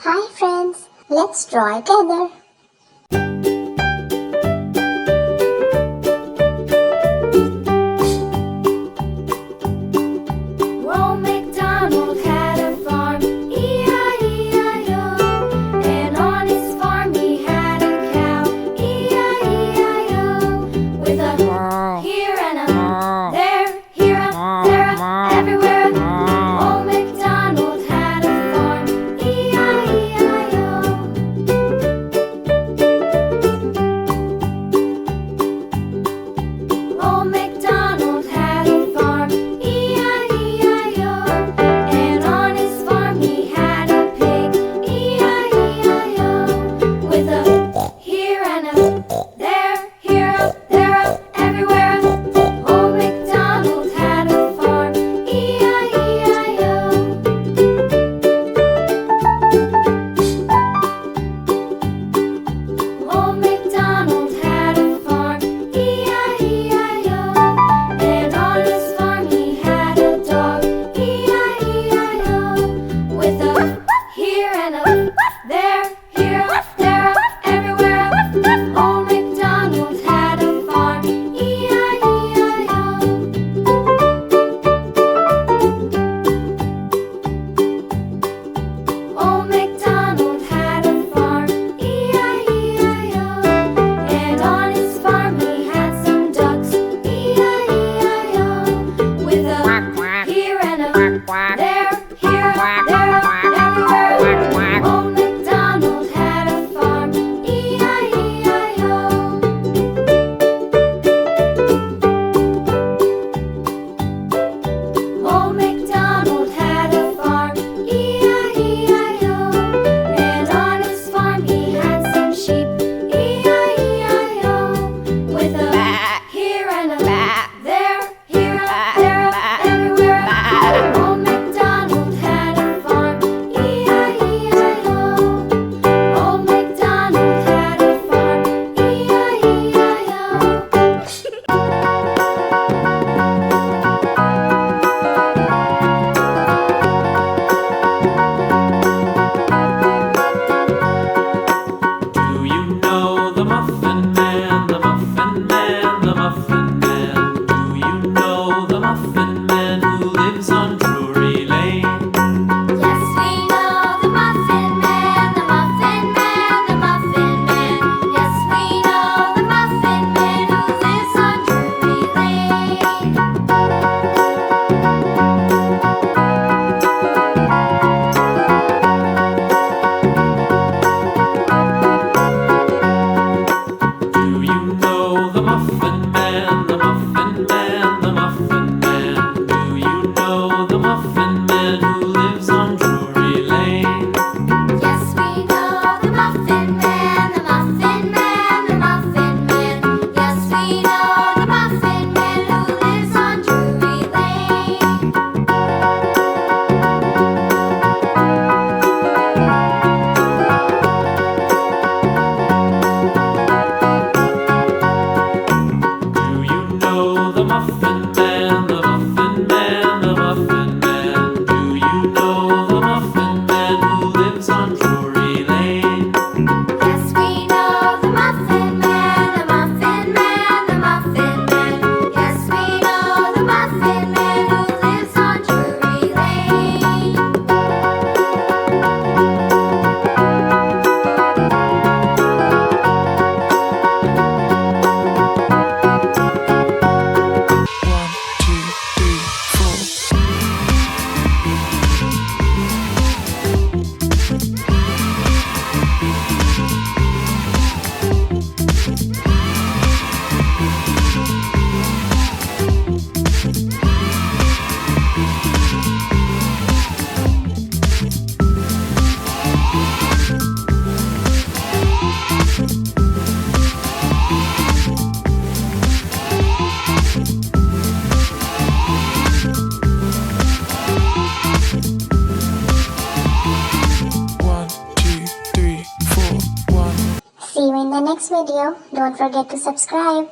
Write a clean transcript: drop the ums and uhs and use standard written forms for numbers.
Hi friends, let's draw together. Old MacDonald had a farm, E-I-E-I-O. And on his farm he had a cow, E-I-E-I-O. With a here and a there, here a, there a, everywhere. Old MacDonald had a farm, E-I-E-I-O. Old MacDonald had a farm, E-I-E-I-O. And on his farm he had a pig, E-I-E-I-O. With a here and a there, here a, there a, everywhere. Old MacDonald had a farm, E-I-E-I-O. Old MacDonald had a farm, E-I-E-I-O. And on his farm he had a dog, E-I-E-I-O. With a here and a there, here a, there a, everywhere. Old MacDonald had a farm, E-I-E-I-O. Old MacDonald had a farm, E-I-E-I-O. And on his farm he had some ducks, E-I-E-I-O. With a here and a there, here, there, everywhere. Old MacDonald had a farm, E-I-E-I-O. Old MacDonald had a farm, E-I-E-I-O. And on his farm he had some sheep, E-I-E-I-O. With a here and a there, here a, there a, everywhere. Old MacDonald had a farm, E-I-E-I-O. Old MacDonald had a farm, Do you know the Muffin Man, the Muffin Man, the Muffin Man? Do you know the Muffin Man who lives on Drury Lane? Yes, we know the Muffin Man, the Muffin Man, the Muffin Man. Yes, we know the Muffin Man who lives on Drury Lane. Do you know the Muffin Man, the Muffin Man, the Muffin Man? Do you know the Muffin Man who lives on Drury Lane? Yes, we know the Muffin Man, the Muffin Man, the Muffin Man. Yes, we know the Muffin Man who lives on Drury Lane. Do you know the Muffin Man, the Muffin Man, the Muffin Man? Do you know the Muffin Man who lives on Drury Lane? Yes, we know the Muffin Man, the Muffin Man, the Muffin Man. Yes, we know the Muffin Man who lives on Drury Lane. See you in the next video. Don't forget to subscribe.